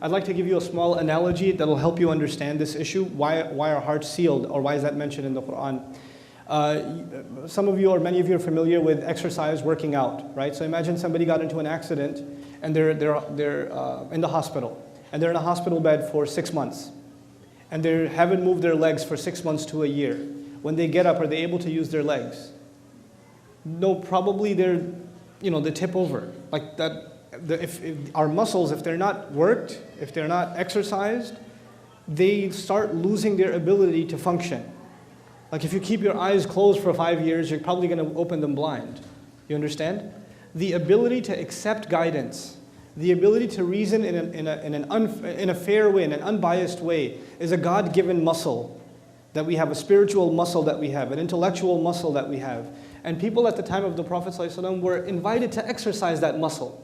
I'd like to give you a small analogy that will help you understand this issue. Why are hearts sealed, or why is that mentioned in the Quran? Some of you or many of you are familiar with exercise, working out, right? So imagine somebody got into an accident and they're in the hospital, and they're in a hospital bed for 6 months, and they haven't moved their legs for 6 months to a year. When they get up, are they able to use their legs? No, probably they tip over. Like that. If our muscles, if they're not worked, if they're not exercised, they start losing their ability to function. Like if you keep your eyes closed for 5 years, you're probably going to open them blind. You understand? The ability to accept guidance, the ability to reason in a fair way, in an unbiased way, is a God-given muscle that we have, a spiritual muscle that we have, an intellectual muscle that we have. And people at the time of the Prophet ﷺ were invited to exercise that muscle.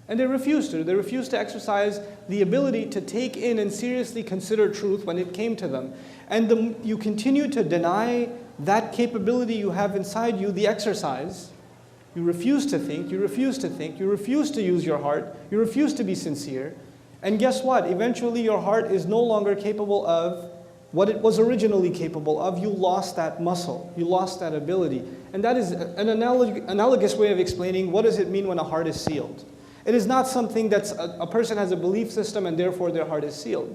And they refused to. They refused to exercise the ability to take in and seriously consider truth when it came to them. And you continue to deny that capability you have inside you, the exercise. You refuse to think, you refuse to think, you refuse to use your heart, you refuse to be sincere. And guess what? Eventually your heart is no longer capable of what it was originally capable of. You lost that muscle, you lost that ability. And that is an analogous way of explaining what does it mean when a heart is sealed. It is not something that's a person has a belief system and therefore their heart is sealed.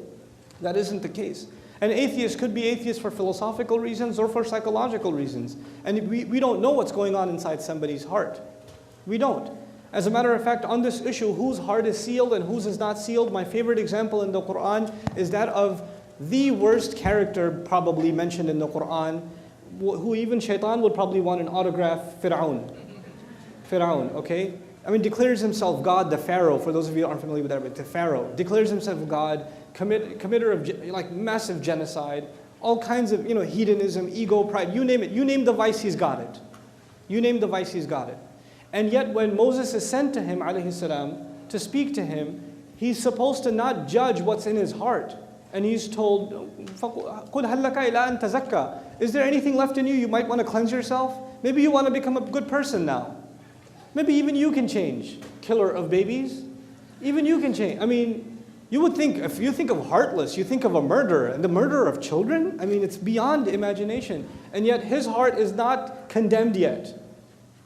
That isn't the case. An atheist could be atheist for philosophical reasons or for psychological reasons. And we don't know what's going on inside somebody's heart. We don't. As a matter of fact, on this issue, whose heart is sealed and whose is not sealed, my favorite example in the Quran is that of the worst character probably mentioned in the Quran, who even shaitan would probably want an autograph, Fir'aun. Fir'aun, okay? I mean, declares himself God, the Pharaoh, for those of you who aren't familiar with Arabic, the Pharaoh, declares himself God, committer of massive genocide, all kinds of hedonism, ego, pride, you name it. You name the vice, he's got it. You name the vice, he's got it. And yet when Moses is sent to him, alayhi salam, to speak to him, he's supposed to not judge what's in his heart. And he's told, قُلْ هَلْ لَكَ إِلَىٰ أَن تَزَكَّى. Is there anything left in you? You might want to cleanse yourself. Maybe you want to become a good person now. Maybe even you can change. Killer of babies. Even you can change. I mean, you would think, if you think of heartless, you think of a murderer, and the murderer of children? I mean, it's beyond imagination. And yet his heart is not condemned yet.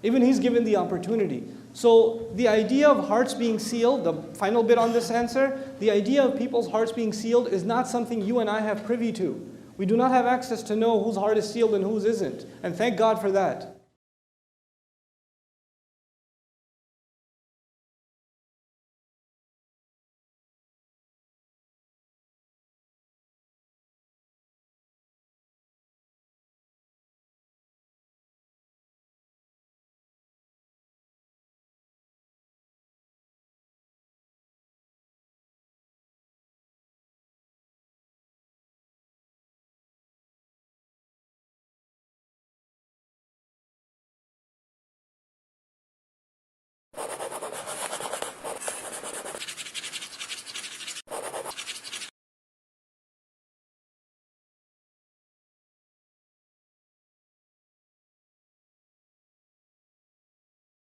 Even he's given the opportunity. So the idea of hearts being sealed, the final bit on this answer, the idea of people's hearts being sealed is not something you and I have privy to. We do not have access to know whose heart is sealed and whose isn't. And thank God for that.